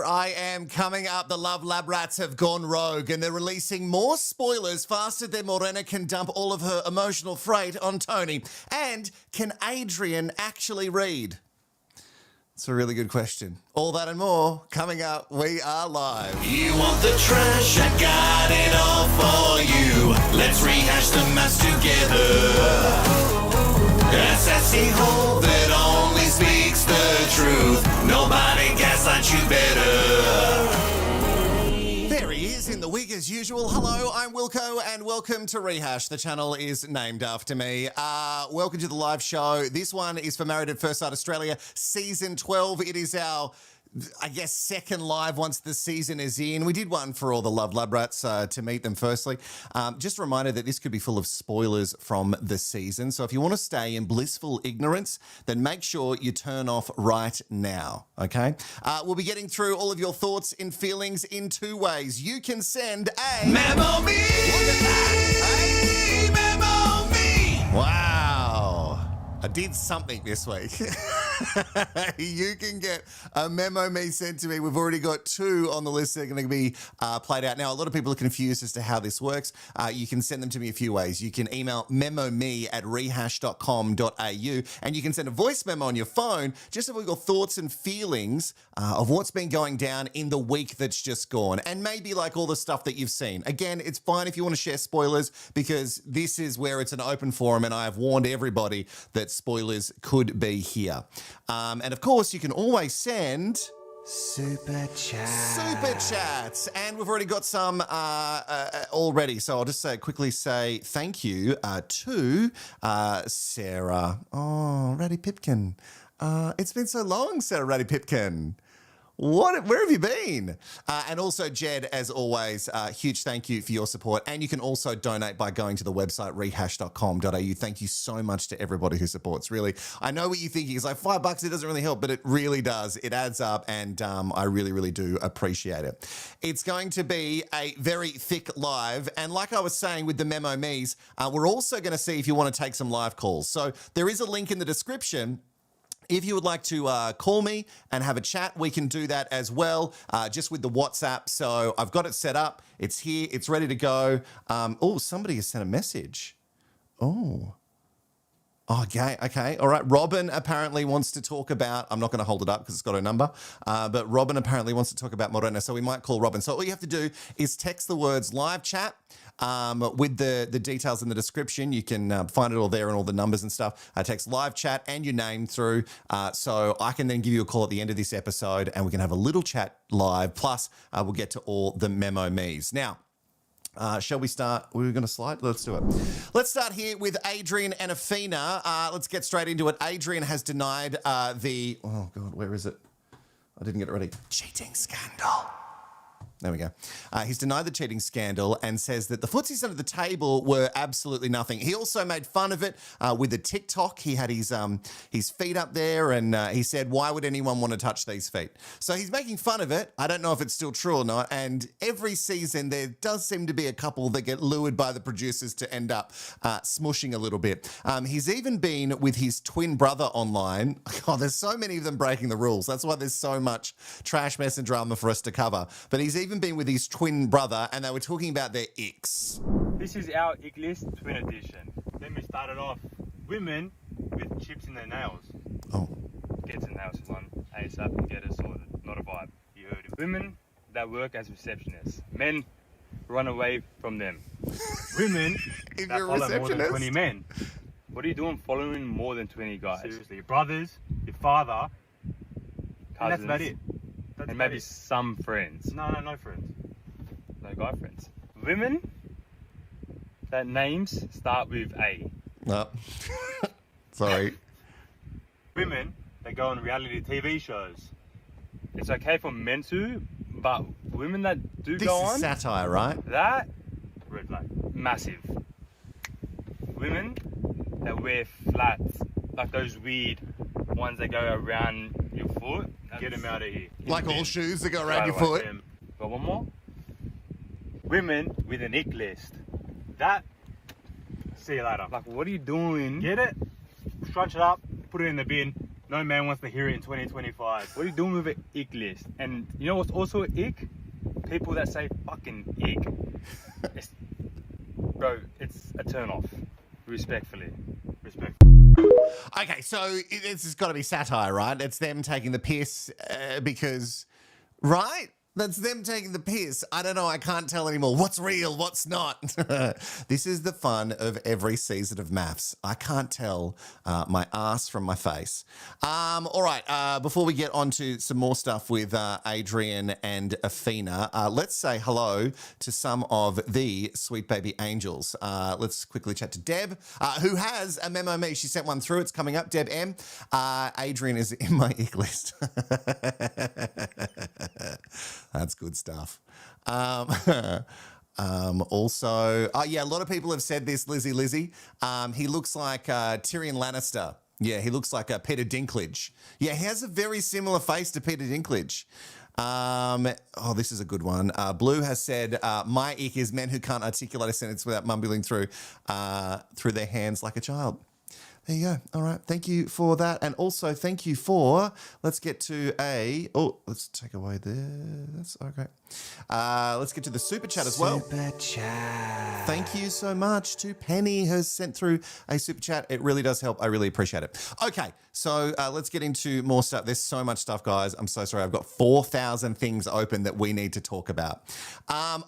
I am coming up. The Love Lab Rats have gone rogue and they're releasing more spoilers faster than Morena can dump all of her emotional freight on Tony. And can Adrian actually read? It's a really good question. All that and more coming up. We are live. You want the trash? I got it all for you. Let's rehash the maths together. A sassy hole that only speaks the truth. Nobody gaslights you better. There he is in the wig as usual. Hello, I'm Wilko and welcome to Rehashed. The channel is named after me. Welcome to the live show. This one is for Married at First Sight Australia, Season 12. It is our, I guess, second live once the season is in. We did one for all the Love Lab Rats to meet them firstly. Just a reminder that this could be full of spoilers from the season. So if you want to stay in blissful ignorance, then make sure you turn off right now, okay? We'll be getting through all of your thoughts and feelings in two ways. You can send a... Memo me! Look at that! Hey, memo me! Wow. I did something this week. You can get a memo me sent to me. We've already got two on the list that are going to be played out. Now, a lot of people are confused as to how this works. You can send them to me a few ways. You can email memome@rehashed.com.au and you can send a voice memo on your phone just of your thoughts and feelings of what's been going down in the week that's just gone and maybe like all the stuff that you've seen. Again, it's fine if you want to share spoilers because this is where it's an open forum and I have warned everybody that spoilers could be here. And of course, you can always send super chats, and we've already got some already. So I'll just quickly say thank you to Sarah. Oh, Ratty Pipkin. It's been so long, Sarah Ratty Pipkin. Where have you been? And also, Jed, as always, huge thank you for your support. And you can also donate by going to the website rehashed.com.au. Thank you so much to everybody who supports. Really, I know what you're thinking. It's like $5, it doesn't really help, but it really does. It adds up, and I really, really do appreciate it. It's going to be a very thick live. And like I was saying with the memo me's, we're also going to see if you want to take some live calls. So there is a link in the description. If you would like to call me and have a chat, we can do that as well, just with the WhatsApp. So I've got it set up. It's here. It's ready to go. Oh, somebody has sent a message. Oh. Okay. All right. Robin apparently wants to talk about, I'm not going to hold it up because it's got her number, but Robin apparently wants to talk about Morena, so we might call Robin. So all you have to do is text the words live chat with the details in the description. You can find it all there and all the numbers and stuff. Text live chat and your name through so I can then give you a call at the end of this episode and we can have a little chat live. Plus, we'll get to all the memo me's. Now, shall we start? We're going to slide. Let's do it. Let's start here with Adrian and Afina. Let's get straight into it. Adrian has denied the... Oh, God, where is it? I didn't get it ready. Cheating scandal. There we go. He's denied the cheating scandal and says that the footsies under the table were absolutely nothing. He also made fun of it with a TikTok. He had his feet up there and he said, why would anyone want to touch these feet? So he's making fun of it. I don't know if it's still true or not. And every season there does seem to be a couple that get lured by the producers to end up smushing a little bit. He's even been with his twin brother online. Oh, there's so many of them breaking the rules. That's why there's so much trash, mess and drama for us to cover. But he's even been with his twin brother and they were talking about their icks. This is our ick list twin edition. Then we started off women with chips in their nails. Oh. Get some nails on ASAP and get it sorted. Not a vibe. You heard it. Women that work as receptionists. Men run away from them. Women If that you're a follow more than receptionist. 20 men. What are you doing following more than 20 guys? Seriously, your brothers, your father, cousins, and that's about it. And maybe some friends. No friends. No guy friends. Women that names start with A. No. Sorry. Women that go on reality TV shows. It's okay for men to, but women that do This go is on, satire, right? that, red flag, massive. Women that wear flats, like those weird ones that go around your foot, get them out of here. Like all shoes that go around your Right away, foot. them. Got one more? Women with an ick list. That, see you later. Like, what are you doing? Get it, scrunch it up, put it in the bin, No man wants to hear it in 2025. What are you doing with an ick list? And you know what's also an ick? People that say fucking ick. Bro, it's a turn off. Respectfully. Okay, so this has got to be satire, right? It's them taking the piss because, right? That's them taking the piss. I don't know. I can't tell anymore. What's real? What's not? This is the fun of every season of MAFS. I can't tell my ass from my face. All right. Before we get on to some more stuff with Adrian and Athena, let's say hello to some of the sweet baby angels. Let's quickly chat to Deb, who has a memo me. She sent one through. It's coming up. Deb M. Adrian is in my ick list. That's good stuff. Also, a lot of people have said this, Lizzie. He looks like Tyrion Lannister. Yeah, he looks like Peter Dinklage. Yeah, he has a very similar face to Peter Dinklage. This is a good one. Blue has said, my ick is men who can't articulate a sentence without mumbling through their hands like a child. There you go. All right. Thank you for that. And also thank you for, let's get to let's take away there. That's okay. Let's get to the super chat as well. Super chat. Thank you so much to Penny, who has sent through a super chat. It really does help. I really appreciate it. Okay. So let's get into more stuff. There's so much stuff, guys. I'm so sorry. I've got 4,000 things open that we need to talk about.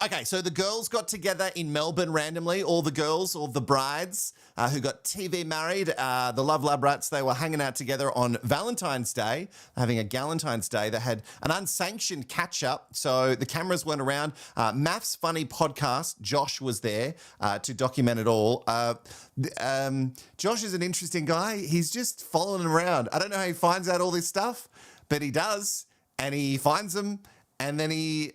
Okay. So the girls got together in Melbourne randomly. All the girls, all the brides who got TV married, the Love Lab Rats, they were hanging out together on Valentine's Day, having a Galentine's Day. They had an unsanctioned catch-up, so the cameras weren't around. MAFS Funny Podcast, Josh was there to document it all. Josh is an interesting guy. He's just following around. I don't know how he finds out all this stuff, but he does, and he finds them, and then he,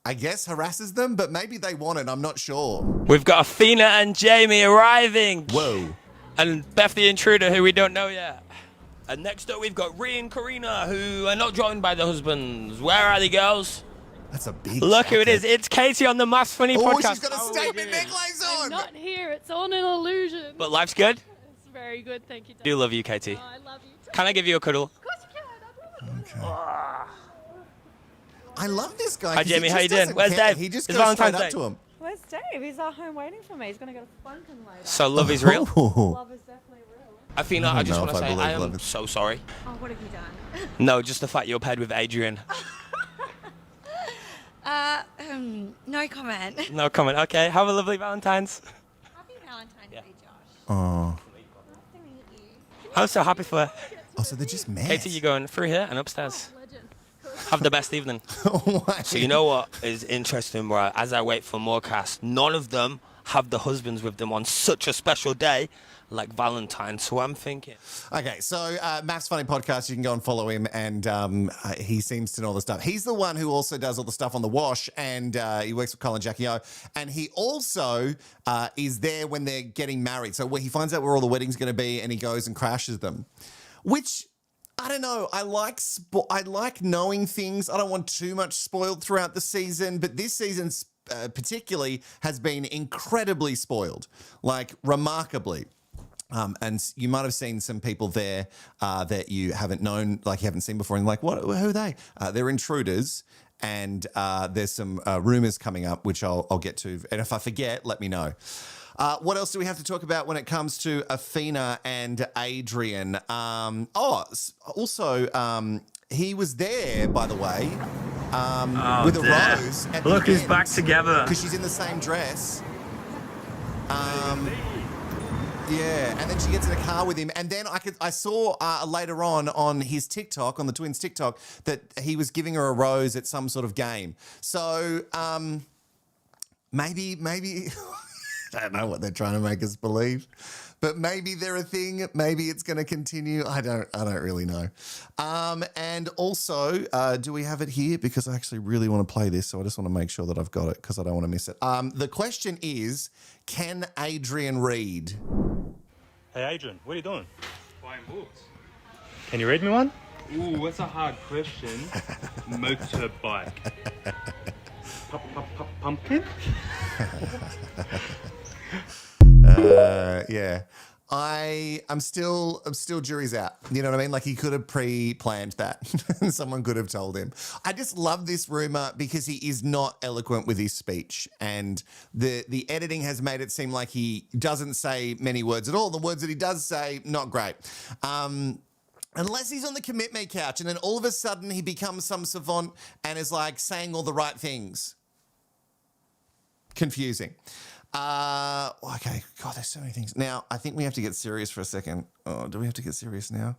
I guess, harasses them, but maybe they want it. I'm not sure. We've got Athena and Jamie arriving. Whoa. And Beth the intruder, who we don't know yet. And next up, we've got Rhea and Karina, who are not joined by the husbands. Where are they, girls? That's a big Look who it jacket. is. It's Katie on the MAFS Funny Oh, Podcast. she's got a statement necklace on. I'm not here. It's on an illusion. But life's good? It's very good. Thank you, Dad. Do love you, Katie. Oh, I love you too. Can I give you a cuddle? Of course you can. I love it. Okay. I love this guy. Hi, 'cause he Jamie. How just you doing? doesn't Where's care. Dave? He just It's goes straight Valentine's up Day. to him. Where's Dave? He's at home waiting for me. He's going to get a funkin' later. So love is real? Love is definitely real. Athena, I don't just know want to if I say believe I love am is- so sorry. Oh, what have you done? No, just the fact you're paired with Adrian. No comment. No comment. Okay, have a lovely Valentine's. Happy Valentine's Day, Josh. Oh. Nice to meet you. I'm so happy for her. Oh, so they're just met. Katie, you're going through here and upstairs. Legend. Have the best evening. Why? So you know what is interesting, bro? As I wait for more casts, none of them have the husbands with them on such a special day like Valentine's. So I'm thinking. Okay, so MAFS Funny Podcast, you can go and follow him, and he seems to know all the stuff. He's the one who also does all the stuff on the wash, and he works with Colin Jackie O, and he also is there when they're getting married. So he finds out where all the weddings going to be, and he goes and crashes them, which... I don't know. I like knowing things. I don't want too much spoiled throughout the season, but this season particularly has been incredibly spoiled, like remarkably. And you might have seen some people there that you haven't known, like you haven't seen before, and like, what? Who are they? They're intruders, and there's some rumors coming up, which I'll get to. And if I forget, let me know. What else do we have to talk about when it comes to Athena and Adrian? He was there, by the way, with a rose. At Look the who's end, back together. because she's in the same dress. Yeah, and then she gets in a car with him, and then I saw later on his TikTok, on the twins' TikTok, that he was giving her a rose at some sort of game. So maybe. I don't know what they're trying to make us believe, but maybe they're a thing. Maybe it's going to continue. I don't really know. And also, do we have it here? Because I actually really want to play this, so I just want to make sure that I've got it because I don't want to miss it. The question is, can Adrian read? Hey, Adrian, what are you doing? Buying books. Can you read me one? Ooh, that's a hard question. Motorbike. Pumpkin? Yeah. I'm still jury's out. You know what I mean? Like he could have pre-planned that. Someone could have told him. I just love this rumor because he is not eloquent with his speech, and the editing has made it seem like he doesn't say many words at all. The words that he does say, not great. Unless he's on the commit me couch and then all of a sudden he becomes some savant and is like saying all the right things. Confusing. Okay. God, there's so many things. Now, I think we have to get serious for a second. Oh, do we have to get serious now?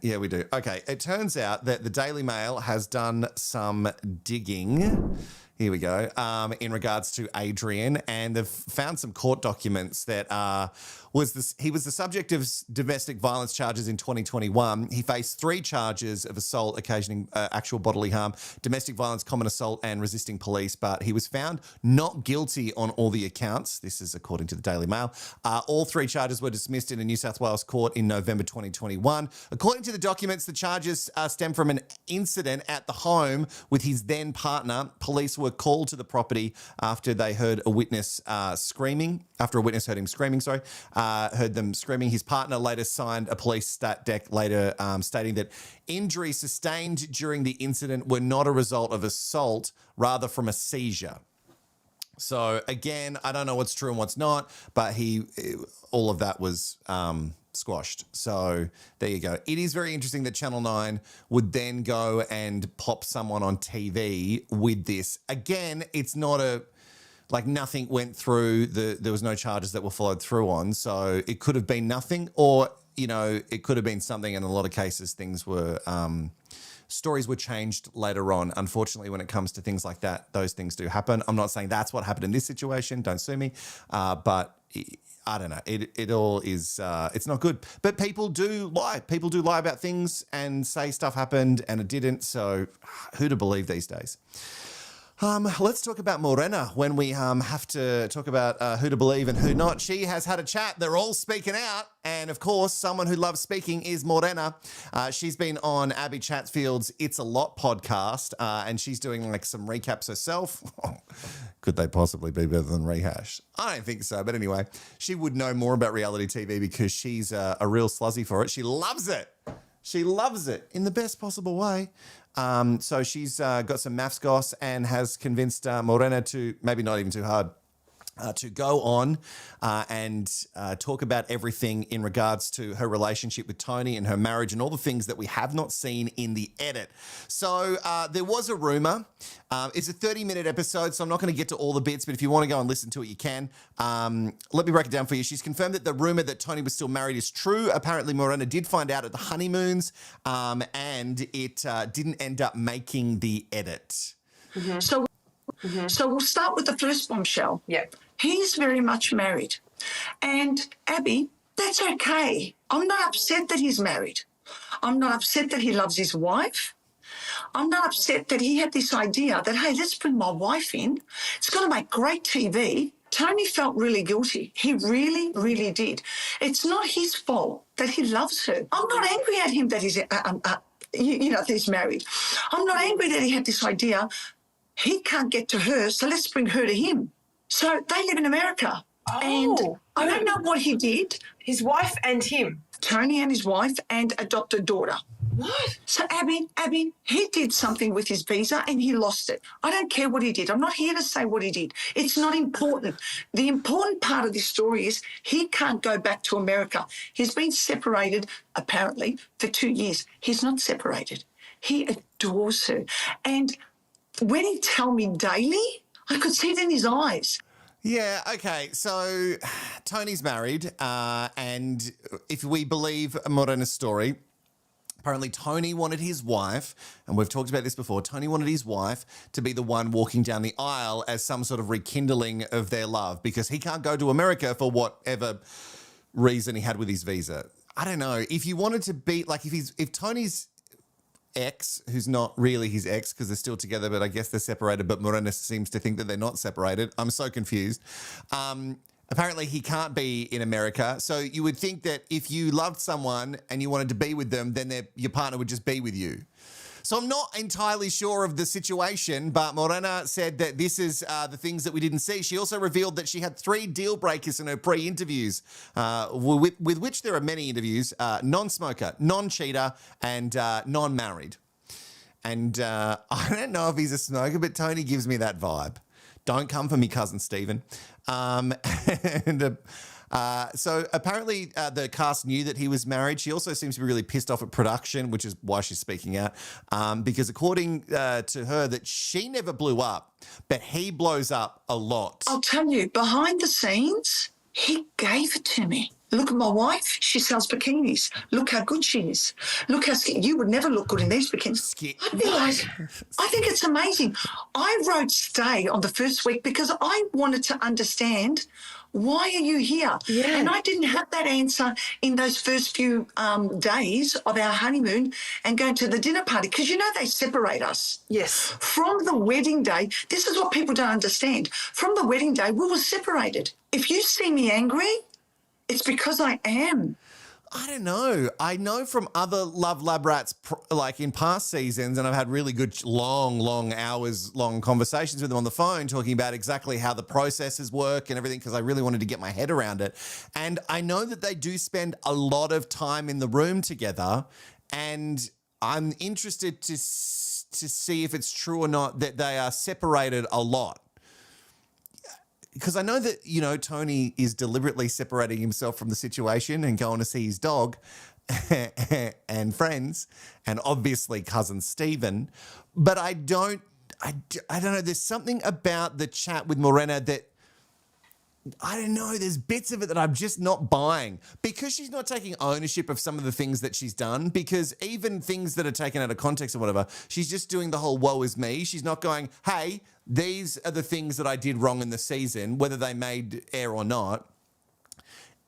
Yeah, we do. Okay. It turns out that the Daily Mail has done some digging. Here we go. In regards to Adrian, and they've found some court documents that he was the subject of domestic violence charges in 2021. He faced 3 charges of assault occasioning actual bodily harm, domestic violence, common assault, and resisting police. But he was found not guilty on all the accounts. This is according to the Daily Mail. All 3 charges were dismissed in a New South Wales court in November 2021. According to the documents, the charges stem from an incident at the home with his then partner. Police were called to the property after they heard a witness screaming. After a witness heard him screaming, heard them screaming. His partner later signed a police stat dec later stating that injuries sustained during the incident were not a result of assault, rather from a seizure. So again, I don't know what's true and what's not, but all of that was squashed. So there you go. It is very interesting that Channel 9 would then go and pop someone on TV with this. Again, it's not nothing went through, there was no charges that were followed through on. So it could have been nothing, or, it could have been something. In a lot of cases, things were, stories were changed later on. Unfortunately, when it comes to things like that, those things do happen. I'm not saying that's what happened in this situation. Don't sue me. But I don't know. It all is, it's not good. But people do lie. People do lie about things and say stuff happened and it didn't. So who to believe these days? Let's talk about Morena when we have to talk about who to believe and who not. She has had a chat. They're all speaking out. And, of course, someone who loves speaking is Morena. She's been on Abby Chatfield's It's a Lot podcast, and she's doing some recaps herself. Could they possibly be better than Rehashed? I don't think so. But anyway, she would know more about reality TV because she's a real sluzzy for it. She loves it. She loves it in the best possible way. So she's got some MAFS goss and has convinced Morena to, maybe not even too hard, to go on and talk about everything in regards to her relationship with Tony and her marriage and all the things that we have not seen in the edit. So there was a rumor. It's a 30-minute episode, so I'm not going to get to all the bits, but if you want to go and listen to it, you can. Let me break it down for you. She's confirmed that the rumor that Tony was still married is true. Apparently, Morena did find out at the honeymoons, and it didn't end up making the edit. Mm-hmm. So we'll start with the first bombshell. Yep. He's very much married. And Abby, that's okay. I'm not upset that he's married. I'm not upset that he loves his wife. I'm not upset that he had this idea that, hey, let's bring my wife in. It's going to make great TV. Tony felt really guilty. He really, really did. It's not his fault that he loves her. I'm not angry at him that he's, that he's married. I'm not angry that he had this idea. He can't get to her, so let's bring her to him. So they live in America. Oh. And I don't know what he did. His wife and him. Tony and his wife and adopted daughter. What? So Abby, he did something with his visa and he lost it. I don't care what he did. I'm not here to say what he did. It's not important. The important part of this story is he can't go back to America. He's been separated, apparently, for 2 years. He's not separated. He adores her. And when he tell me daily, I could see it in his eyes. Yeah, okay. So Tony's married, and if we believe Morena's story, apparently Tony wanted his wife, and we've talked about this before, Tony wanted his wife to be the one walking down the aisle as some sort of rekindling of their love because he can't go to America for whatever reason he had with his visa. I don't know. If you wanted to be, if Tony's ex, who's not really his ex because they're still together, but I guess they're separated, but Morena seems to think that they're not separated. I'm so confused. Apparently he can't be in America. So you would think that if you loved someone and you wanted to be with them, then your partner would just be with you. So I'm not entirely sure of the situation, but Morena said that this is the things that we didn't see. She also revealed that she had 3 deal breakers in her pre-interviews, with which there are many interviews: non-smoker, non-cheater, and non-married. And I don't know if he's a smoker, but Tony gives me that vibe. Don't come for me, cousin Stephen. So apparently the cast knew that he was married. She also seems to be really pissed off at production, which is why she's speaking out. Because according to her, that she never blew up, but he blows up a lot. I'll tell you, behind the scenes, he gave it to me. Look at my wife. She sells bikinis. Look how good she is. Look how you would never look good in these bikinis. I realise, I think it's amazing. I wrote stay on the first week because I wanted to understand, why are you here? Yeah. And I didn't have that answer in those first few days of our honeymoon and going to the dinner party, because you know they separate us. Yes. From the wedding day, this is what people don't understand. From the wedding day, we were separated. If you see me angry, it's because I am. I don't know. I know from other Love Lab Rats, like in past seasons, and I've had really good long hours long conversations with them on the phone talking about exactly how the processes work and everything, because I really wanted to get my head around it. And I know that they do spend a lot of time in the room together, and I'm interested to see if it's true or not that they are separated a lot. Because I know that, you know, Tony is deliberately separating himself from the situation and going to see his dog and friends and obviously cousin Stephen. But I don't know. There's something about the chat with Morena that, I don't know, there's bits of it that I'm just not buying, because she's not taking ownership of some of the things that she's done, because even things that are taken out of context or whatever, she's just doing the whole woe is me. She's not going, hey, these are the things that I did wrong in the season, whether they made air or not.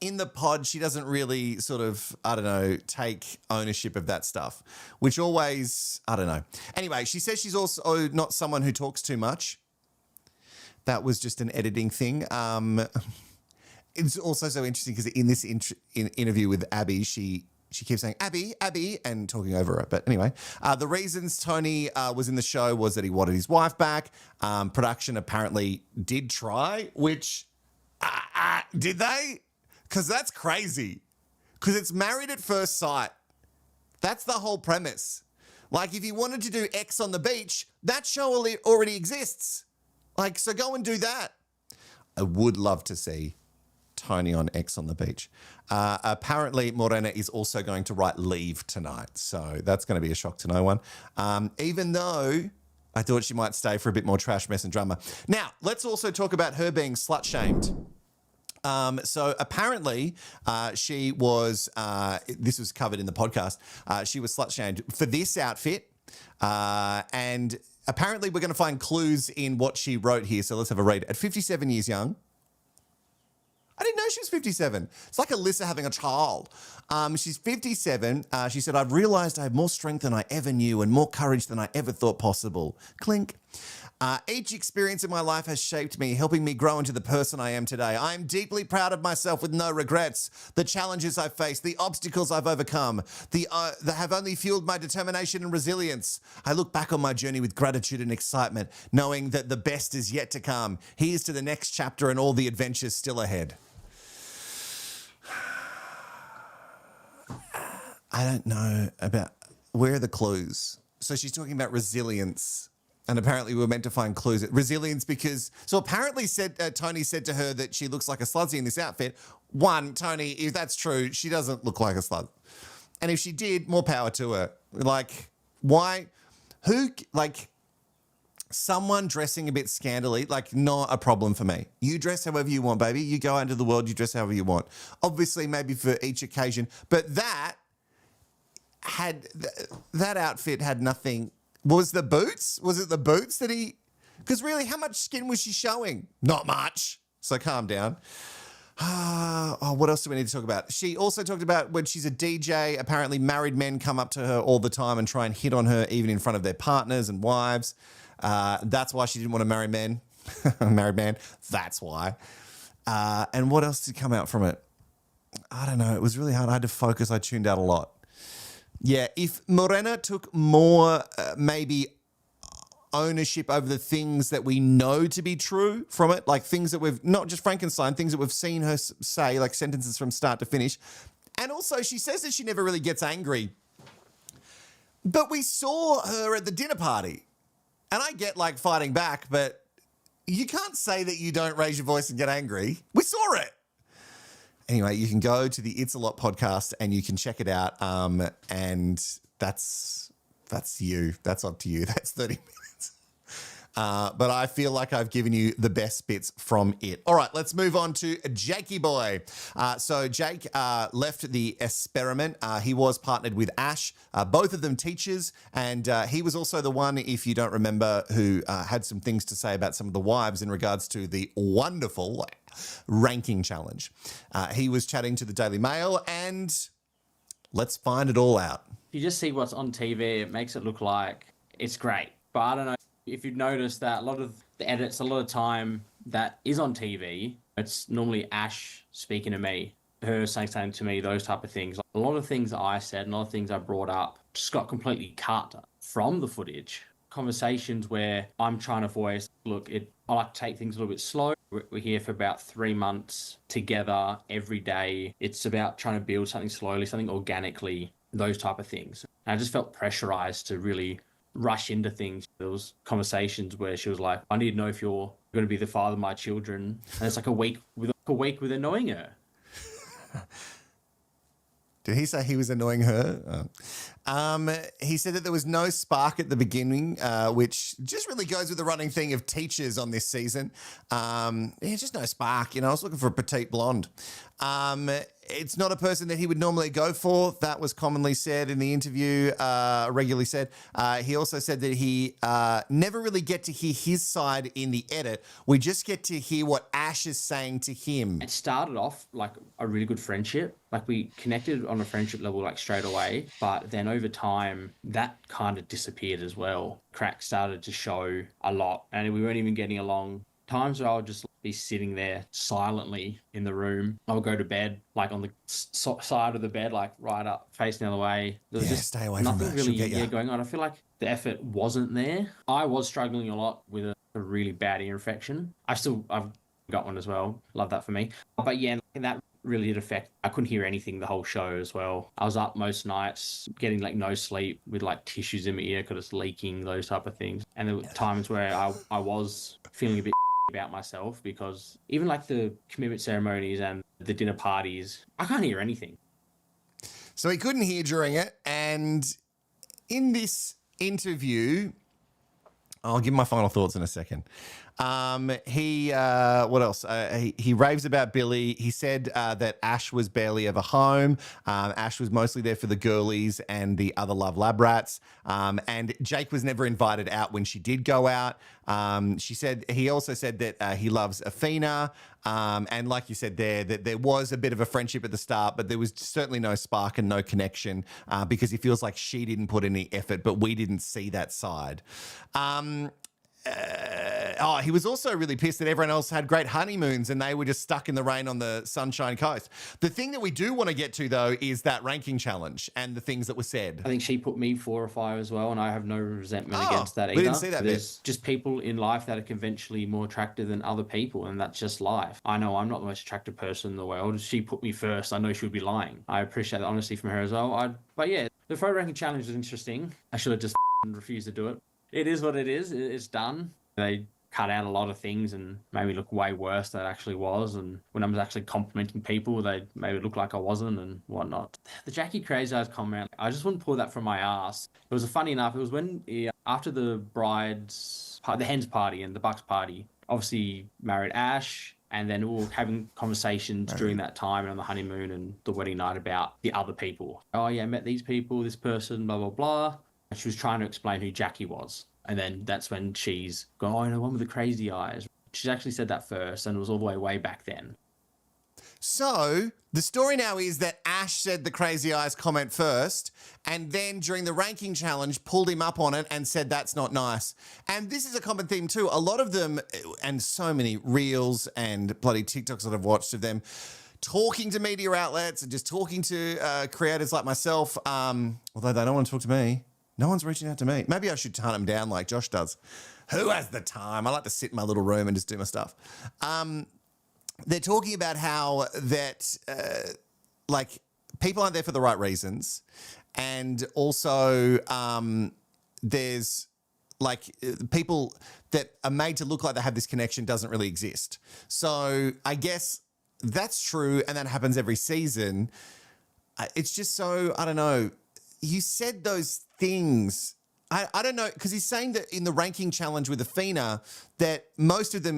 In the pod, she doesn't really sort of, I don't know, take ownership of that stuff, which always, I don't know. Anyway, she says she's also not someone who talks too much. That was just an editing thing. It's also so interesting because in this interview with Abby, she keeps saying, Abby, and talking over her. But anyway, the reasons Tony was in the show was that he wanted his wife back. Production apparently did try, which, did they? Because that's crazy. Because it's Married at First Sight. That's the whole premise. Like, if you wanted to do X on the beach, that show already exists. Like, so go and do that. I would love to see Tony on X on the beach. Apparently, Morena is also going to write Leave tonight. So that's going to be a shock to no one. Even though I thought she might stay for a bit more trash, mess and drama. Now, let's also talk about her being slut-shamed. So apparently she was, this was covered in the podcast, she was slut-shamed for this outfit. And apparently we're going to find clues in what she wrote here. So let's have a read. At 57 years young, I didn't know she was 57. It's like Alyssa having a child. She's 57. She said, I've realised I have more strength than I ever knew and more courage than I ever thought possible. Clink. Each experience in my life has shaped me, helping me grow into the person I am today. I am deeply proud of myself with no regrets. The challenges I've faced, the obstacles I've overcome, that have only fueled my determination and resilience. I look back on my journey with gratitude and excitement, knowing that the best is yet to come. Here's to the next chapter and all the adventures still ahead. I don't know about, where are the clues? So she's talking about resilience. And apparently we were meant to find clues. Resilience because, so apparently Tony said to her that she looks like a slutzy in this outfit. One, Tony, if that's true, she doesn't look like a slut. And if she did, more power to her. Like, why? Someone dressing a bit scantily, like, not a problem for me. You dress however you want, baby. You go out into the world, you dress however you want. Obviously, maybe for each occasion. But that outfit had nothing. Was the boots? Was it the boots that he... Because really, how much skin was she showing? Not much. So calm down. What else do we need to talk about? She also talked about when she's a DJ, apparently married men come up to her all the time and try and hit on her even in front of their partners and wives. That's why she didn't want to marry men. Married man. That's why. And what else did come out from it? I don't know. It was really hard. I had to focus. I tuned out a lot. Yeah, if Morena took more, maybe ownership over the things that we know to be true from it, like things that we've, not just Frankenstein, things that we've seen her say, like sentences from start to finish. And also she says that she never really gets angry. But we saw her at the dinner party. And I get like fighting back, but you can't say that you don't raise your voice and get angry. We saw it. Anyway, you can go to the It's a Lot podcast and you can check it out. And that's you. That's up to you. That's 30 minutes. But I feel like I've given you the best bits from it. All right, let's move on to Jakey boy. So Jake left the experiment. He was partnered with Ash, both of them teachers, and he was also the one, if you don't remember, who had some things to say about some of the wives in regards to the wonderful ranking challenge. He was chatting to the Daily Mail, and let's find it all out. You just see what's on TV, it makes it look like it's great. But I don't know if you've noticed that a lot of the edits, a lot of time that is on TV, it's normally Ash speaking to me, her saying something to me, those type of things. A lot of things I said and a lot of things I brought up just got completely cut from the footage. Conversations where I'm trying to voice, look, I like to take things a little bit slow. We're here for about 3 months together every day. It's about trying to build something slowly, something organically, those type of things. And I just felt pressurized to really rush into things. There was conversations where she was like, I need to know if you're going to be the father of my children. And it's like a week with annoying her. Did he say he was annoying her? He said that there was no spark at the beginning, which just really goes with the running thing of teachers on this season. Just no spark. You know, I was looking for a petite blonde. It's not a person that he would normally go for. That was commonly said in the interview, regularly said. He also said that he never really get to hear his side in the edit. We just get to hear what Ash is saying to him. It started off like a really good friendship. Like we connected on a friendship level like straight away. But then over time, that kind of disappeared as well. Cracks started to show a lot. And we weren't even getting along. Times where I would just be sitting there silently in the room. I would go to bed, like on the side of the bed, like right up, facing the other way. There was just stay away nothing from that. really going on. I feel like the effort wasn't there. I was struggling a lot with a really bad ear infection. I've got one as well. Love that for me. But yeah, that really did affect. I couldn't hear anything the whole show as well. I was up most nights getting like no sleep with like tissues in my ear because it's leaking, those type of things. And there were times where I was feeling a bit about myself because even like the commitment ceremonies and the dinner parties, I can't hear anything. So he couldn't hear during it. And in this interview, I'll give my final thoughts in a second. What else? He raves about Billy. He said that Ash was barely ever home. Ash was mostly there for the girlies and the other Love Lab rats. And Jake was never invited out when she did go out. He also said that he loves Athena. And like you said there, that there was a bit of a friendship at the start, but there was certainly no spark and no connection because he feels like she didn't put any effort, but we didn't see that side. He was also really pissed that everyone else had great honeymoons and they were just stuck in the rain on the Sunshine Coast. The thing that we do want to get to, though, is that ranking challenge and the things that were said. I think she put me 4 or 5 as well, and I have no resentment against that either. We didn't see that There's just people in life that are conventionally more attractive than other people, and that's just life. I know I'm not the most attractive person in the world. She put me first. I know she would be lying. I appreciate the honesty from her as well. But yeah, the photo ranking challenge is interesting. I should have just refused to do it. It is what it is. It's done. They cut out a lot of things and made me look way worse than it actually was. And when I was actually complimenting people, they made it look like I wasn't and whatnot. The Jackie Crazy Eyes comment, I just wouldn't pull that from my ass. It was funny enough. It was when after the the hen's party and the Bucks party, obviously married Ash. And then we were having conversations during that time and on the honeymoon and the wedding night about the other people. Oh yeah, I met these people, this person, blah, blah, blah. And she was trying to explain who Jackie was. And then that's when she's gone, oh, the one with the crazy eyes. She's actually said that first, and it was all the way back then. So the story now is that Ash said the crazy eyes comment first, and then during the ranking challenge pulled him up on it and said that's not nice. And this is a common theme too. A lot of them, and so many reels and bloody TikToks that I've watched of them, talking to media outlets and just talking to creators like myself, although they don't want to talk to me. No one's reaching out to me. Maybe I should hunt them down like Josh does. Who has the time? I like to sit in my little room and just do my stuff. They're talking about how that, like, people aren't there for the right reasons. And also there's, like, people that are made to look like they have this connection doesn't really exist. So I guess that's true, and that happens every season. It's just so, I don't know. You said those things. I don't know, because he's saying that in the ranking challenge with Athena that most of the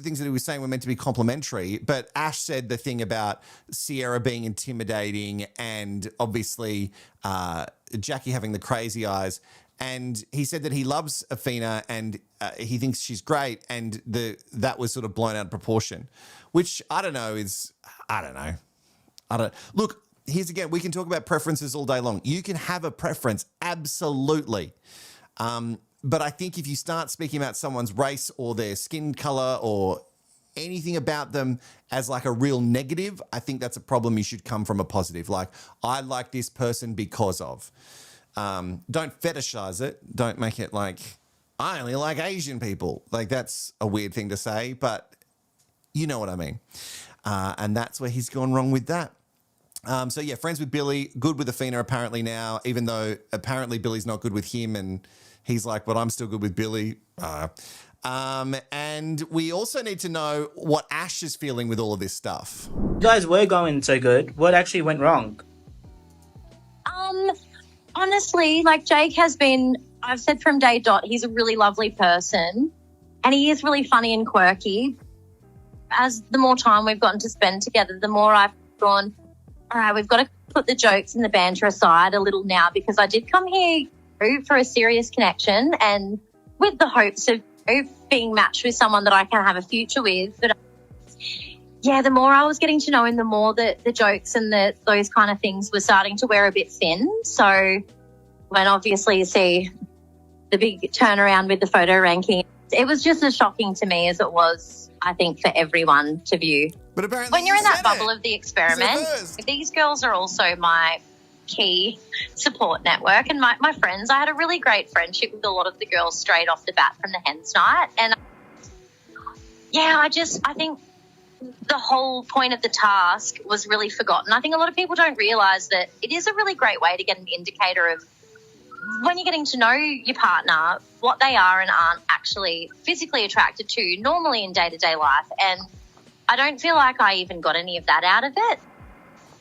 things that he was saying were meant to be complimentary, but Ash said the thing about Sierra being intimidating and obviously Jackie having the crazy eyes. And he said that he loves Athena and he thinks she's great, and that was sort of blown out of proportion, which I don't know. Look, here's again, we can talk about preferences all day long. You can have a preference, absolutely. But I think if you start speaking about someone's race or their skin color or anything about them as like a real negative, I think that's a problem. You should come from a positive. Like, I like this person because of. Don't fetishize it. Don't make it like, I only like Asian people. Like, that's a weird thing to say, but you know what I mean. And that's where he's gone wrong with that. So yeah, friends with Billy, good with Athena apparently now, even though apparently Billy's not good with him, and he's like, but I'm still good with Billy. And we also need to know what Ash is feeling with all of this stuff. You guys were going so good. What actually went wrong? Honestly, like, Jake has been, I've said from day dot, he's a really lovely person and he is really funny and quirky. As the more time we've gotten to spend together, the more I've gone, all right, we've got to put the jokes and the banter aside a little now, because I did come here for a serious connection and with the hopes of being matched with someone that I can have a future with. But yeah, the more I was getting to know him, the more that the jokes and those kind of things were starting to wear a bit thin. So when obviously you see the big turnaround with the photo ranking, it was just as shocking to me as it was, I think, for everyone to view. But apparently when you're in that bubble of the experiment, these girls are also my key support network and my friends. I had a really great friendship with a lot of the girls straight off the bat from the Hens Night. And yeah, I think the whole point of the task was really forgotten. I think a lot of people don't realise that it is a really great way to get an indicator of when you're getting to know your partner, what they are and aren't actually physically attracted to normally in day-to-day life. And I don't feel like I even got any of that out of it.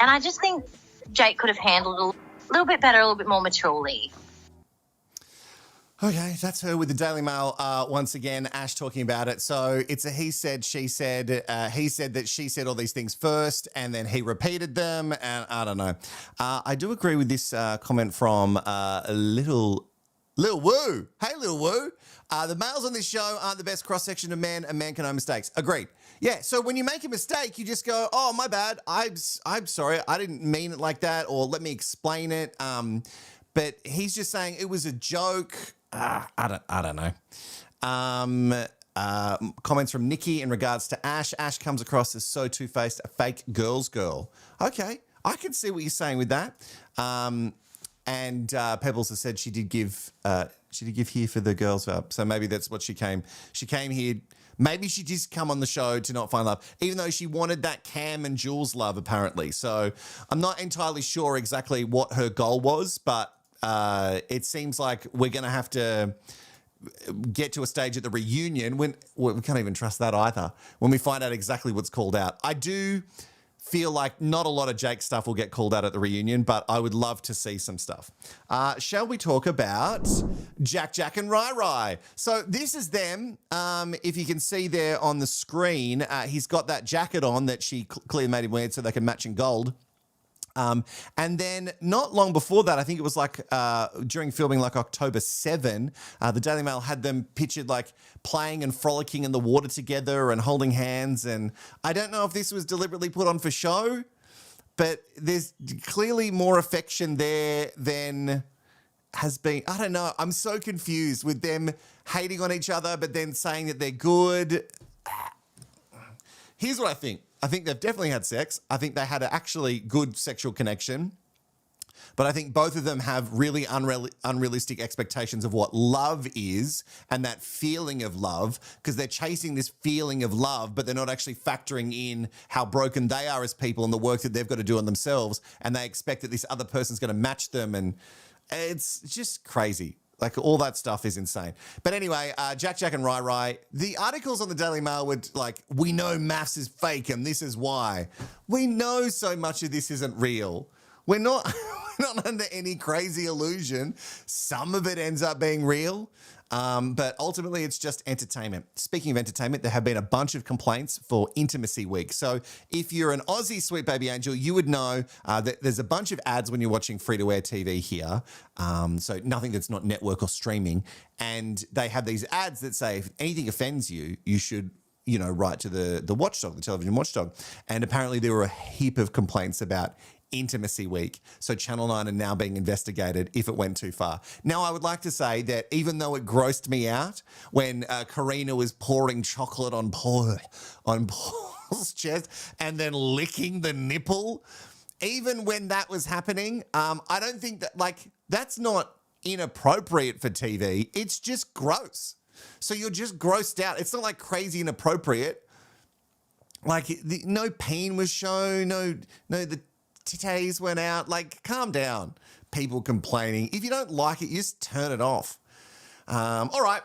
And I just think Jake could have handled it a little bit better, a little bit more maturely. Okay, that's her with the Daily Mail once again, Ash talking about it. So it's a he said, she said. He said that she said all these things first and then he repeated them, and I don't know. I do agree with this comment from Little Woo. Hey, Little Woo. The males on this show aren't the best cross-section of men, and men can own mistakes. Agreed. Yeah, so when you make a mistake, you just go, oh, my bad. I'm sorry. I didn't mean it like that, or let me explain it. But he's just saying it was a joke. I don't know. Comments from Nikki in regards to Ash. Ash comes across as so two-faced, a fake girl's girl. Okay, I can see what you're saying with that. And Pebbles has said she did give here for the girls up. So maybe that's what she came. She came here. Maybe she just come on the show to not find love, even though she wanted that Cam and Jules love, apparently. So I'm not entirely sure exactly what her goal was, but it seems like we're going to have to get to a stage at the reunion when we can't even trust that either, when we find out exactly what's called out. I do feel like not a lot of Jake stuff will get called out at the reunion, but I would love to see some stuff. Shall we talk about Jack and Rai? So this is them. If you can see there on the screen, he's got that jacket on that she clearly made him wear so they can match in gold. And then not long before that, I think it was like during filming, like October 7, the Daily Mail had them pictured like playing and frolicking in the water together and holding hands. And I don't know if this was deliberately put on for show, but there's clearly more affection there than has been. I don't know. I'm so confused with them hating on each other, but then saying that they're good. Here's what I think. I think they've definitely had sex. I think they had an actually good sexual connection. But I think both of them have really unrealistic expectations of what love is and that feeling of love, because they're chasing this feeling of love, but they're not actually factoring in how broken they are as people and the work that they've got to do on themselves. And they expect that this other person's going to match them. And it's just crazy. Like, all that stuff is insane. But anyway, Jack and Rai, the articles on the Daily Mail were like, we know MAFS is fake and this is why. We know so much of this isn't real. We're not under any crazy illusion. Some of it ends up being real, but ultimately it's just entertainment. Speaking of entertainment, there have been a bunch of complaints for Intimacy Week. So if you're an Aussie sweet baby angel, you would know that there's a bunch of ads when you're watching free-to-air TV here, so nothing that's not network or streaming, and they have these ads that say if anything offends you, you should write to the watchdog, the television watchdog. And apparently there were a heap of complaints about Intimacy Week. So Channel 9 are now being investigated if it went too far. Now, I would like to say that even though it grossed me out when Karina was pouring chocolate on Paul's chest and then licking the nipple, even when that was happening, I don't think that, that's not inappropriate for TV. It's just gross. So you're just grossed out. It's not like crazy inappropriate. Like, no peen was shown, no, the titties went out. Like, calm down, people complaining. If you don't like it, you just turn it off. All right,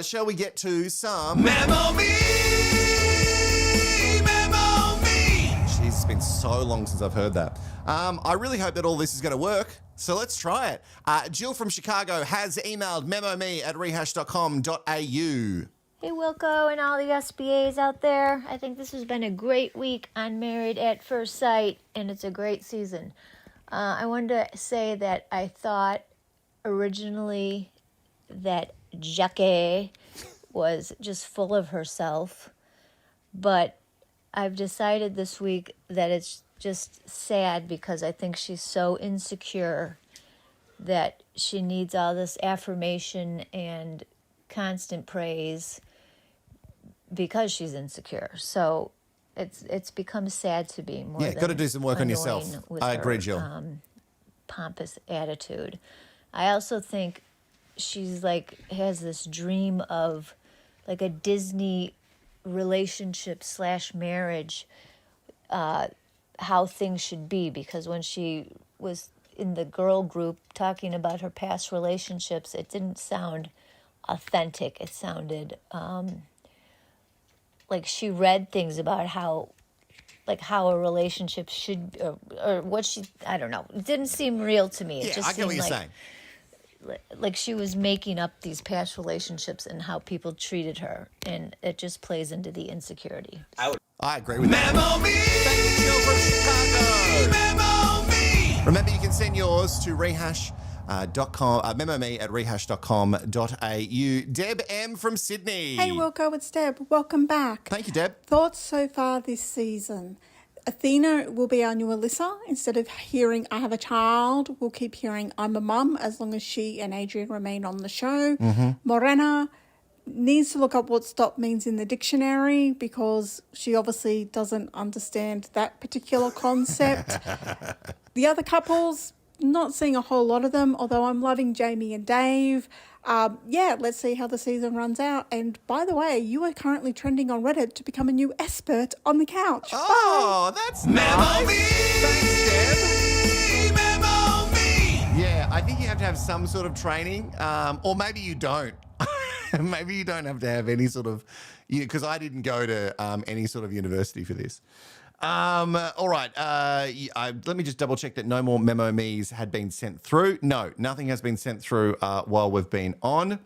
shall we get to some... Memo me! Memo me! Jeez, it's been so long since I've heard that. I really hope that all this is going to work, so let's try it. Jill from Chicago has emailed memome@rehashed.com.au. Hey Wilko and all the SBAs out there. I think this has been a great week on Married at First Sight, and it's a great season. I wanted to say that I thought originally that Jackie was just full of herself, but I've decided this week that it's just sad because I think she's so insecure that she needs all this affirmation and constant praise because she's insecure. So it's become sad to be more. Yeah, got to do some work on yourself. I agree, Jill. Pompous attitude. I also think she's has this dream of like a Disney relationship / marriage, how things should be, because when she was in the girl group talking about her past relationships, it didn't sound authentic. It sounded like she read things about how a relationship should, or what she, I don't know. It didn't seem real to me. It just I get what you're saying. Like she was making up these past relationships and how people treated her, and it just plays into the insecurity. I agree with that. Thank you, Jill from Chicago. Remember, you can send yours to rehash.com, memome@rehash.com.au. Deb M from Sydney. Hey Wilko, it's Deb. Welcome back. Thank you, Deb. Thoughts so far this season? Athena will be our new Alyssa. Instead of hearing I have a child, we'll keep hearing I'm a mum as long as she and Adrian remain on the show. Mm-hmm. Morena needs to look up what stop means in the dictionary because she obviously doesn't understand that particular concept. The other couples, not seeing a whole lot of them, although I'm loving Jamie and Dave. Let's see how the season runs out. And by the way, you are currently trending on Reddit to become a new expert on the couch. Oh, Bye. that's nice. Thanks, Deb. Yeah, I think you have to have some sort of training, or maybe you don't. Maybe you don't have to have any sort of, because I didn't go to any sort of university for this. All right. Let me just double check that no more memo me's had been sent through. No, nothing has been sent through while we've been on.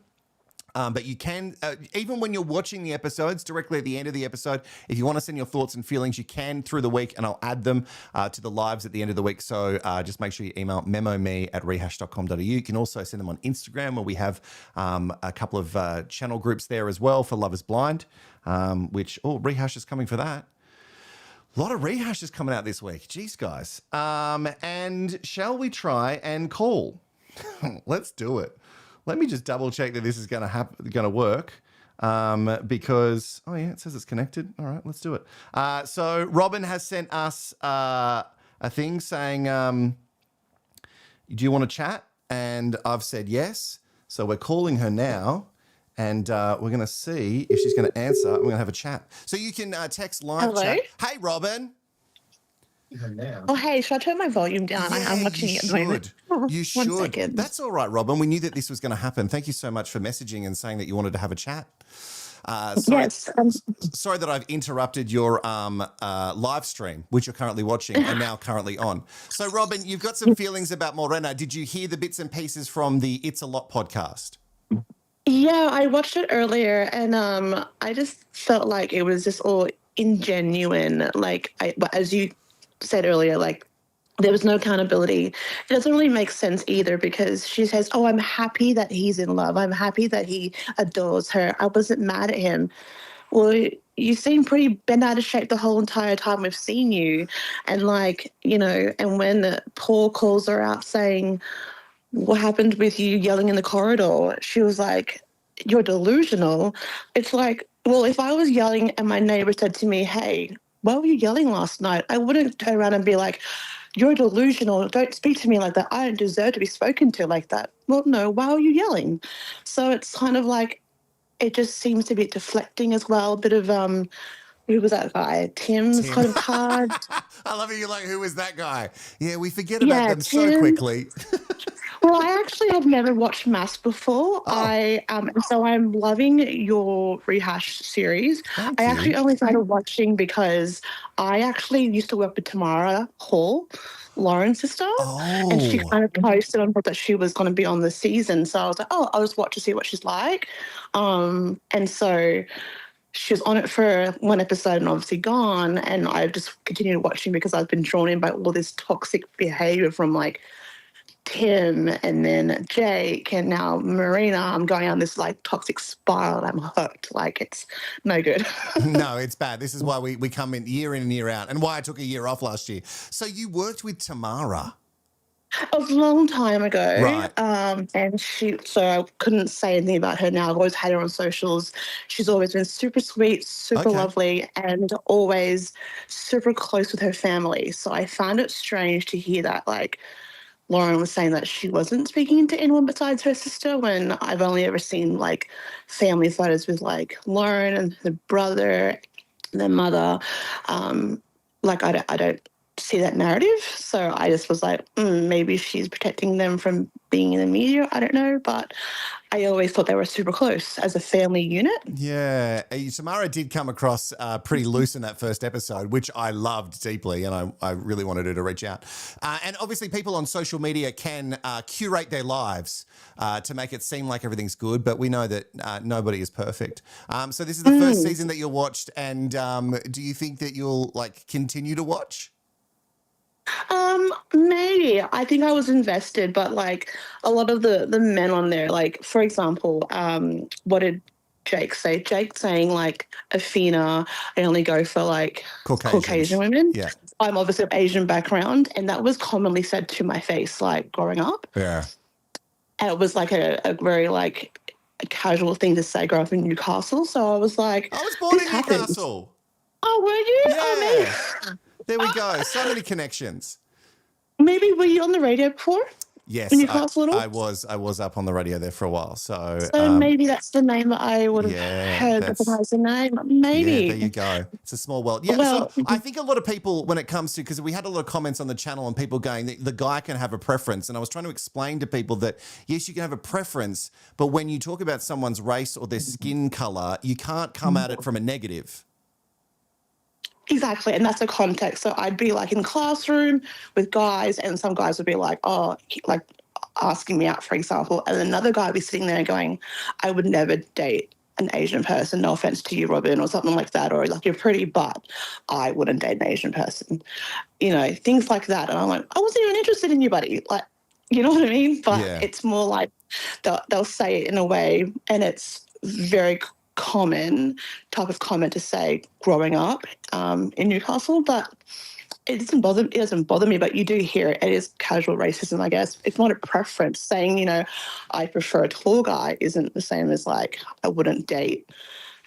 But you can, even when you're watching the episodes, directly at the end of the episode, if you want to send your thoughts and feelings, you can through the week, and I'll add them to the lives at the end of the week. So just make sure you email memome@rehash.com.au. You can also send them on Instagram, where we have a couple of channel groups there as well for Love is Blind, Rehash is coming for that. A lot of rehashes coming out this week. Jeez, guys. And shall we try and call? Let's do it. Let me just double check that this is going to work. because, oh, yeah, it says it's connected. All right, let's do it. So Robin has sent us a thing saying, do you want to chat? And I've said yes. So we're calling her now. And we're going to see if she's going to answer. We're going to have a chat. So you can text live Hello? chat. Hey, Robin. Oh, hey, should I turn my volume down? I'm watching it at the moment. You should. 1 second. That's all right, Robin. We knew that this was going to happen. Thank you so much for messaging and saying that you wanted to have a chat. Sorry that I've interrupted your live stream, which you're currently watching and now currently on. So, Robin, you've got some feelings about Morena. Did you hear the bits and pieces from the It's a Lot podcast? Yeah, I watched it earlier, and I just felt like it was just all ingenuine. Like, as you said earlier, like, there was no accountability. It doesn't really make sense either because she says, oh, I'm happy that he's in love. I'm happy that he adores her. I wasn't mad at him. Well, you seem pretty bent out of shape the whole entire time we've seen you. And like, you know, and when Paul calls her out saying, what happened with you yelling in the corridor? She was like, you're delusional. It's like, well, if I was yelling and my neighbor said to me, hey, why were you yelling last night? I wouldn't turn around and be like, you're delusional. Don't speak to me like that. I don't deserve to be spoken to like that. Well, no, why are you yelling? So it's kind of like, it just seems to be deflecting as well. A bit of, who was that guy? Tim's kind of card. I love it. You're like, who is that guy? Yeah, we forget about them so quickly. Well, I actually have never watched MAFS before. So I'm loving your Rehashed series. I actually only started watching because I actually used to work with Tamara Hall, Lauren's sister, and she kind of posted on that she was going to be on the season. So I was like, oh, I'll just watch to see what she's like. And so she was on it for one episode and obviously gone, and I just continued watching because I've been drawn in by all this toxic behavior from like Tim and then Jake and now Morena. I'm going on this like toxic spiral. I'm hooked. Like it's no good. No, it's bad. This is why we come in and year out and why I took a year off last year. So you worked with Tamara. A long time ago. Right. And so I couldn't say anything about her now. I've always had her on socials. She's always been super sweet, super lovely, and always super close with her family. So I found it strange to hear that, like, Lauren was saying that she wasn't speaking to anyone besides her sister when I've only ever seen, like, family photos with, like, Lauren and her brother, their mother. Like, I don't see that narrative. So I just was like, maybe she's protecting them from being in the media. I don't know. But I always thought they were super close as a family unit. Yeah. Tamara did come across pretty loose in that first episode, which I loved deeply, and I really wanted her to reach out. And obviously people on social media can curate their lives to make it seem like everything's good, but we know that nobody is perfect. So this is the first season that you watched, and do you think that you'll, like, continue to watch? Maybe. I think I was invested, but like a lot of the men on there, like for example, what did Jake say? Jake saying like Athena, I only go for like Caucasian women. Yeah. I'm obviously of Asian background, and that was commonly said to my face, like growing up. Yeah. And it was like a very like a casual thing to say. Grow up in Newcastle, so I was like, I was born in Newcastle. Oh, were you? Yeah. Oh, maybe. There we go. So many connections. Maybe were you on the radio before? Yes, In Newcastle at all? I was up on the radio there for a while. So maybe that's the name that I would have heard recognize the name. Maybe. Yeah, there you go. It's a small world. Yeah, Well, so I think a lot of people, when it comes to, because we had a lot of comments on the channel and people going, the guy can have a preference. And I was trying to explain to people that, yes, you can have a preference, but when you talk about someone's race or their skin color, you can't come at it from a negative. Exactly, and that's the context. So I'd be like in classroom with guys, and some guys would be like, like asking me out, for example, and another guy would be sitting there going, I would never date an Asian person, no offense to you, Robin, or something like that, or like, you're pretty, but I wouldn't date an Asian person. You know, things like that. And I'm like, I wasn't even interested in you, buddy. Like, you know what I mean? But it's more like they'll say it in a way, and it's very common type of comment to say growing up in Newcastle, but it doesn't bother me, but you do hear it. It is casual racism, I guess. It's not a preference. Saying, I prefer a tall guy isn't the same as like I wouldn't date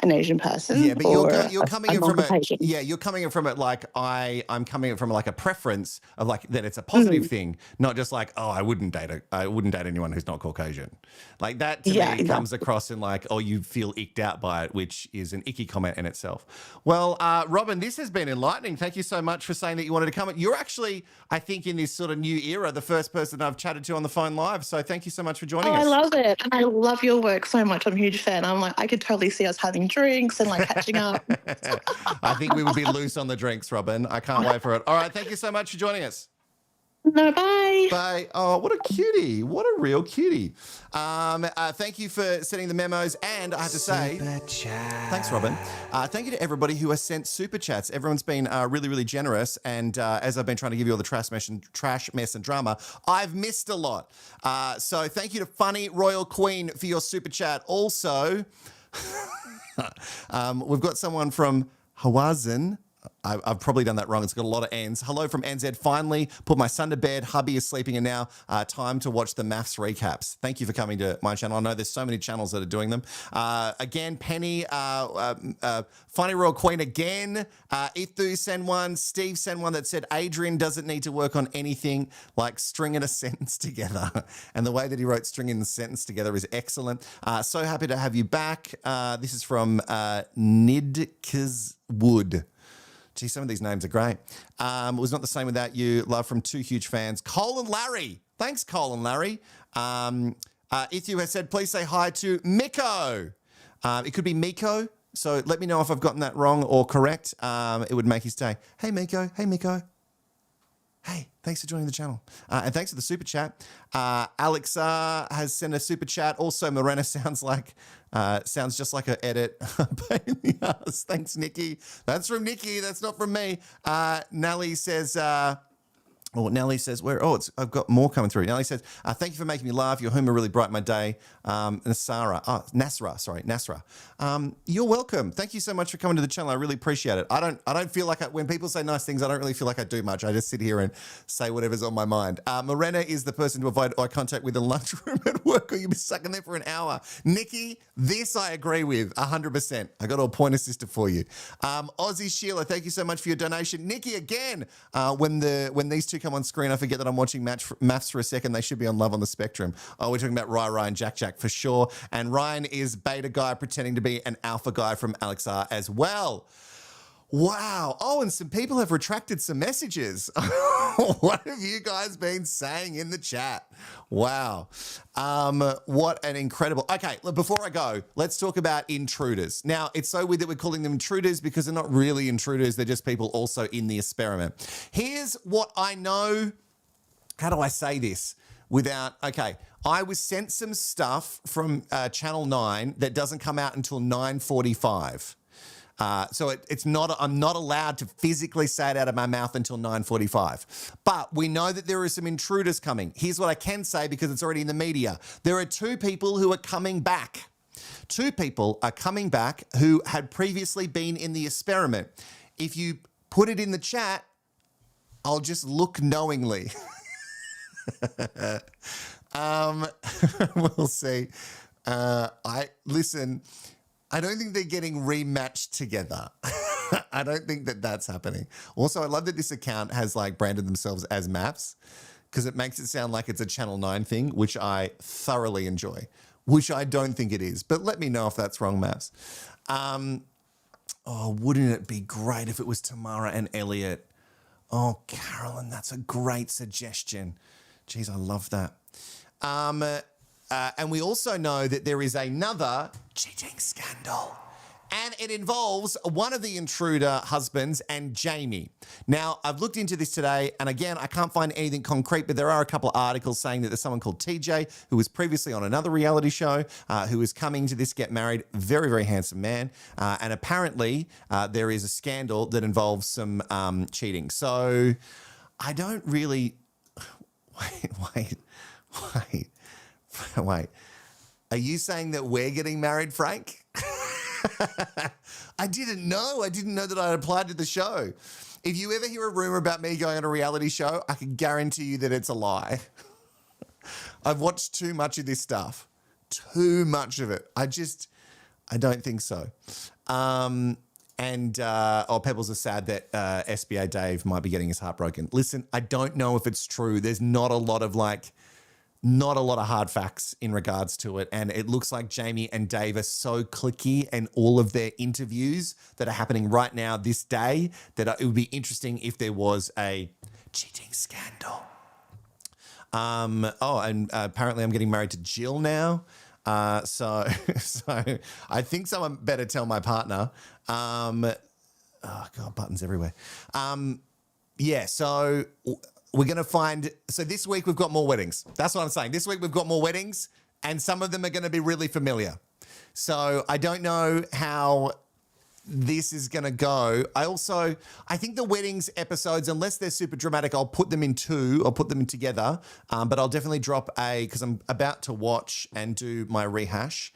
an Asian person. Yeah, but you're coming in from non-Caucasian. you're coming in from it like I'm coming in from like a preference of like that it's a positive thing, not just like, oh, I wouldn't date anyone who's not Caucasian. Like that to me comes across in like, oh, you feel icked out by it, which is an icky comment in itself. Well, Robin, this has been enlightening. Thank you so much for saying that you wanted to come. You're actually, I think, in this sort of new era, the first person I've chatted to on the phone live. So thank you so much for joining us. I love it. And I love your work so much. I'm a huge fan. I'm like, I could totally see us having drinks and like catching up. I think we would be loose on the drinks, Robin. I can't wait for it. All right, thank you so much for joining us. No, bye. Bye. Oh, what a cutie. What a real cutie. Thank you for sending the memos. And I have to say, thanks, Robin. Thank you to everybody who has sent super chats. Everyone's been really, really generous. And as I've been trying to give you all the trash, mess, and drama, I've missed a lot. So thank you to Funny Royal Queen for your super chat. Also, we've got someone from Hawazin. I've probably done that wrong. It's got a lot of N's. Hello from NZ. Finally put my son to bed. Hubby is sleeping, and now time to watch the MAFS recaps. Thank you for coming to my channel. I know there's so many channels that are doing them. Again, Penny, Funny Royal Queen again. Ithu sent one. Steve sent one that said Adrian doesn't need to work on anything like stringing a sentence together. And the way that he wrote stringing the sentence together is excellent. So happy to have you back. This is from Nidkiswood. Gee, some of these names are great. It was not the same without you. Love from two huge fans. Cole and Larry. Thanks, Cole and Larry. Ithu has said, please say hi to Miko. It could be Miko. So let me know if I've gotten that wrong or correct. It would make his day. Hey, Miko. Hey, Miko. Hey, thanks for joining the channel. And thanks for the super chat. Alexa has sent a super chat. Also, Morena sounds just like an edit. Pain in the ass. Thanks, Nikki. That's from Nikki. That's not from me. Nelly says... Nelly says, I've got more coming through. Nelly says, thank you for making me laugh. Your humor really brightened my day. Nasra. You're welcome. Thank you so much for coming to the channel. I really appreciate it. I don't feel like when people say nice things, I don't really feel like I do much. I just sit here and say whatever's on my mind. Morena is the person to avoid eye contact with in the lunchroom at work, or you'll be stuck in there for an hour. Nikki, this I agree with 100%. I got a pointer sister for you. Aussie Sheila, thank you so much for your donation. Nikki, again, when these two come on screen, I forget that I'm watching MAFS for a second. They should be on Love on the Spectrum. Oh, we're talking about Rai and Jack for sure. And Ryan is beta guy pretending to be an alpha guy from Alex R as well. Wow. Oh, and some people have retracted some messages. What have you guys been saying in the chat? Wow. What an incredible... Okay, look, before I go, let's talk about intruders. Now, it's so weird that we're calling them intruders because they're not really intruders. They're just people also in the experiment. Here's what I know. How do I say this without... Okay, I was sent some stuff from Channel 9 that doesn't come out until 9:45. So it's not. I'm not allowed to physically say it out of my mouth until 9:45. But we know that there are some intruders coming. Here's what I can say because it's already in the media. There are two people who are coming back. Two people are coming back who had previously been in the experiment. If you put it in the chat, I'll just look knowingly. We'll see. Listen. I don't think they're getting rematched together. I don't think that that's happening. Also, I love that this account has like branded themselves as MAFS because it makes it sound like it's a Channel 9 thing, which I thoroughly enjoy, which I don't think it is. But let me know if that's wrong, MAFS. Wouldn't it be great if it was Tamara and Elliot? Oh, Carolyn, that's a great suggestion. Jeez, I love that. And we also know that there is another cheating scandal. And it involves one of the intruder husbands and Jamie. Now, I've looked into this today, and again, I can't find anything concrete, but there are a couple of articles saying that there's someone called TJ who was previously on another reality show who is coming to this get married. Very, very handsome man. And apparently, there is a scandal that involves some cheating. So I don't really... Wait. Are you saying that we're getting married, Frank? I didn't know. I didn't know that I applied to the show. If you ever hear a rumor about me going on a reality show, I can guarantee you that it's a lie. I've watched too much of this stuff. Too much of it. I don't think so. Pebbles are sad that SBA Dave might be getting his heart broken. Listen, I don't know if it's true. There's not a lot of hard facts in regards to it. And it looks like Jamie and Dave are so cliquey in all of their interviews that are happening right now this day that it would be interesting if there was a cheating scandal. Apparently I'm getting married to Jill now. So I think someone better tell my partner. Buttons everywhere. So we're going to find... So this week we've got more weddings. That's what I'm saying. This week we've got more weddings and some of them are going to be really familiar. So I don't know how this is going to go. I think the weddings episodes, unless they're super dramatic, I'll put them in two. I'll put them in together. But I'll definitely drop because I'm about to watch and do my rehash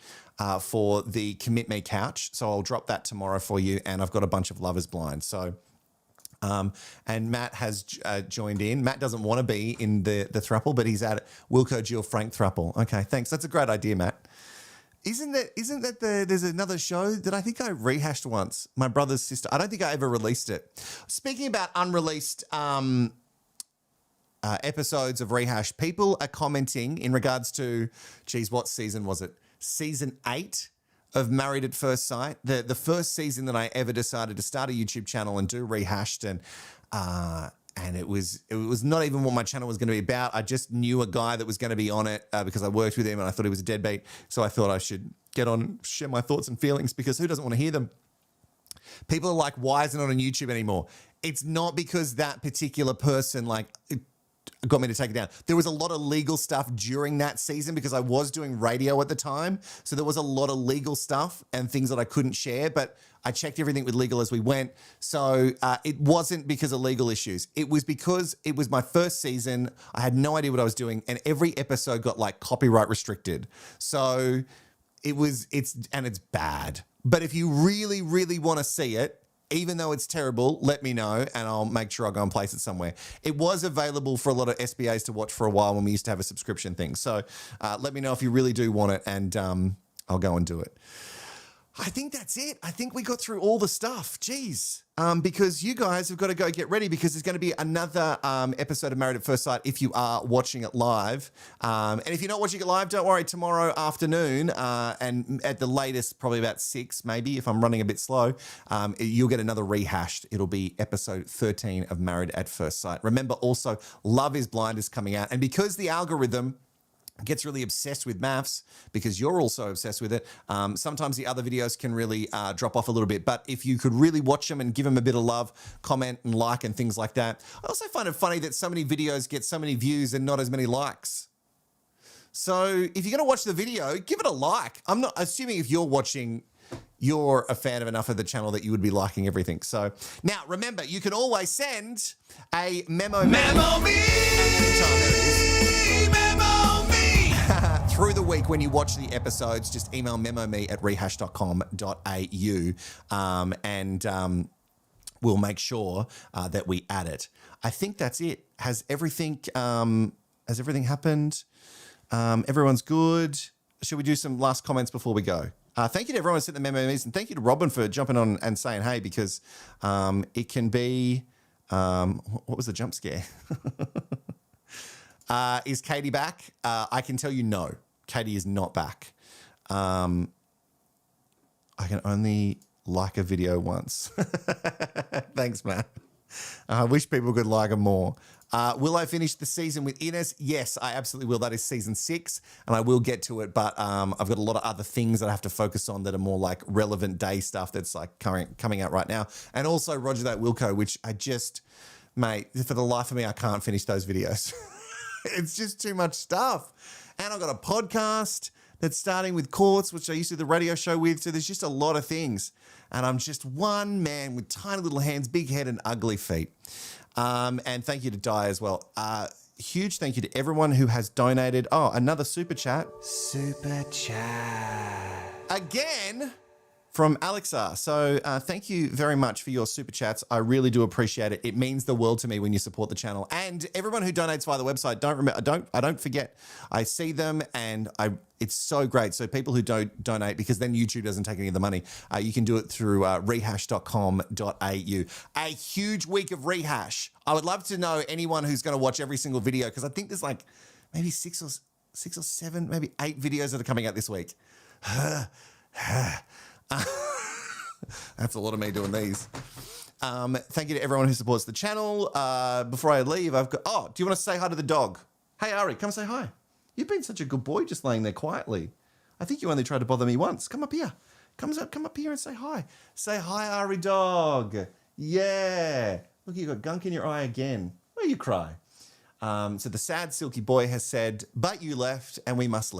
for the Commit Me couch. So I'll drop that tomorrow for you. And I've got a bunch of Lovers Blind. So, and Matt has joined in. Matt doesn't want to be in the throuple, but he's at Wilko, Jill, Frank throuple. Okay, thanks. That's a great idea, Matt. Isn't that there's another show that I think I rehashed once, My Brother's Sister. I don't think I ever released it. Speaking about unreleased episodes of Rehash, people are commenting in regards to, what season was it? Season 8 of Married at First Sight. The first season that I ever decided to start a YouTube channel and do Rehashed, and it was not even what my channel was going to be about. I just knew a guy that was going to be on it because I worked with him and I thought he was a deadbeat. So I thought I should get on and share my thoughts and feelings because who doesn't want to hear them? People are like, why isn't it on YouTube anymore? It's not because that particular person got me to take it down. There was a lot of legal stuff during that season because I was doing radio at the time. So there was a lot of legal stuff and things that I couldn't share, but I checked everything with legal as we went. So it wasn't because of legal issues. It was because it was my first season. I had no idea what I was doing. And every episode got copyright restricted. So it's bad. But if you really, really want to see it, even though it's terrible, let me know and I'll make sure I'll go and place it somewhere. It was available for a lot of SBAs to watch for a while when we used to have a subscription thing. So let me know if you really do want it and I'll go and do it. I think that's it. I think we got through all the stuff. Jeez. Because you guys have got to go get ready because there's going to be another episode of Married at First Sight if you are watching it live. And if you're not watching it live, don't worry. Tomorrow afternoon and at the latest, probably about 6 maybe, if I'm running a bit slow, you'll get another Rehashed. It'll be episode 13 of Married at First Sight. Remember also, Love is Blind is coming out. And because the algorithm gets really obsessed with MAFS because you're also obsessed with it. Sometimes the other videos can really drop off a little bit, but if you could really watch them and give them a bit of love, comment and like and things like that. I also find it funny that so many videos get so many views and not as many likes. So if you're going to watch the video, give it a like. I'm not assuming if you're watching, you're a fan of enough of the channel that you would be liking everything. So now remember, you can always send a memo me. Through the week when you watch the episodes, just email memome@rehashed.com.au and we'll make sure that we add it. I think that's it. Has everything happened? Everyone's good. Should we do some last comments before we go? Thank you to everyone who sent the memes and thank you to Robin for jumping on and saying hey because it can be... what was the jump scare? Is Katie back? I can tell you no. Katie is not back. I can only like a video once. Thanks, Matt. I wish people could like them more. Will I finish the season with Ines? Yes, I absolutely will. That is season 6, and I will get to it. But I've got a lot of other things that I have to focus on that are more like relevant day stuff that's like coming out right now. And also Roger That Wilko, which I just, mate, for the life of me, I can't finish those videos. It's just too much stuff. And I've got a podcast that's starting with Courts, which I used to do the radio show with. So there's just a lot of things. And I'm just one man with tiny little hands, big head and ugly feet. And thank you to Di as well. Huge thank you to everyone who has donated. Oh, another super chat. Super chat. Again, from Alexa. So thank you very much for your super chats. I really do appreciate it. It means the world to me when you support the channel. And everyone who donates via the website, I don't forget. I see them and it's so great. So people who don't donate, because then YouTube doesn't take any of the money, you can do it through rehash.com.au. A huge week of Rehash. I would love to know anyone who's going to watch every single video, because I think there's like maybe six or seven, maybe 8 videos that are coming out this week. That's a lot of me doing these. Thank you to everyone who supports the channel. Before I leave, do you want to say hi to the dog? Hey, Ari, come say hi. You've been such a good boy just laying there quietly. I think you only tried to bother me once. Come up here. Come up here and say hi. Say hi, Ari dog. Yeah. Look, you got gunk in your eye again. Why you cry? So the sad silky boy has said, but you left and we must leave.